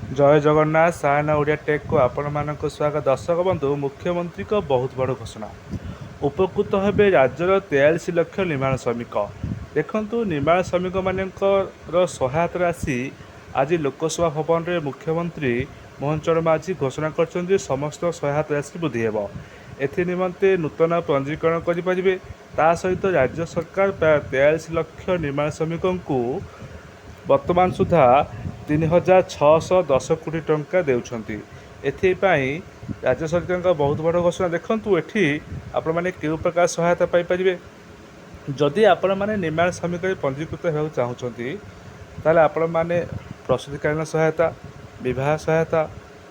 जय जगन्नाथ सायना ओडिया टेक को आपण मानक स्वागत। दर्शक बंधु, मुख्यमंत्री को बहुत बड़ घोषणा। उपकृत हेबे राज्यर 43 लाख निर्माण श्रमिक। देखंतु निर्माण श्रमिक मानकर सहायता राशि आज लोकसभा भवन में मुख्यमंत्री मोहन चरण माझी घोषणा कर समस्त सहायता राशि वृद्धि हेब। एनिमंते नूतन पंजीकरण करेंगे। ता सहित राज्य सरकार प्राय 43 लाख निर्माण श्रमिक को वर्तमान सुधा 3610 कोटी टंका देउछंती। एथिपाई राज्य सरकार का बहुत बड़ घोषणा। देखंतु एठी आपण माने केउ प्रकार सहायता पाई परिबे। जदि आपण माने निर्माण श्रमिक पंजीकृत होगा चाहूँगी ताले आपण माने प्रसूतिकालीन सहायता, विवाह सहायता,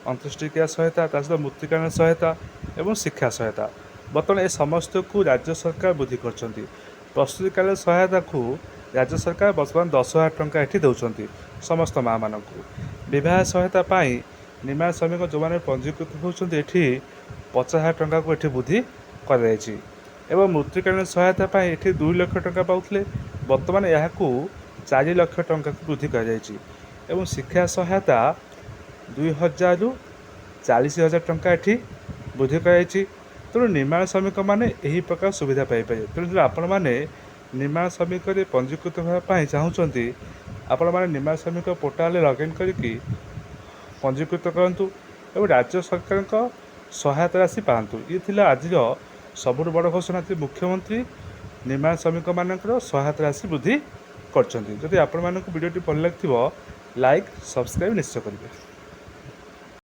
अंत्येष्टिक्रिया सहायता, सहित मृत्युकालीन सहायता एवं शिक्षा सहायता बर्तमान ए समस्त को राज्य सरकार वृद्धि करछंती। प्रसूतिकालीन सहायता को राज्य सरकार वर्तमान 10,000 टंका एठी दौरान समस्त माँ मान। विवाह सहायता पाई निर्माण श्रमिक जो मैंने पंजीकृत होती 50,000 टंका को एठी वृद्धि कर। मृत्युकालीन सहायता पाई एठी 2 लाख टंका पाउथिले, वर्तमान यह 4 लाख टंका को वृद्धि कर। शिक्षा सहायता 2,000 रु 40,000 टंका एठी वृद्धि कर। तेणु निर्माण श्रमिक मैंने यही प्रकार सुविधा पाइपर। तेणु जो आपण मैंने निर्माण श्रमिक पंजीकृत होगापी चाहूँगी आपण मैंने निर्माण श्रमिक पोर्टाल लॉगिन करके पंजीकृत करूँ और राज्य सरकार सहायता राशि पातु। ये आज सबुठ बड़ घोषणा थी। मुख्यमंत्री निर्माण श्रमिक मानकर सहायता राशि वृद्धि कर। जदि आपण मानक वीडियो भल लगे लाइक सब्सक्राइब निश्चय करेंगे।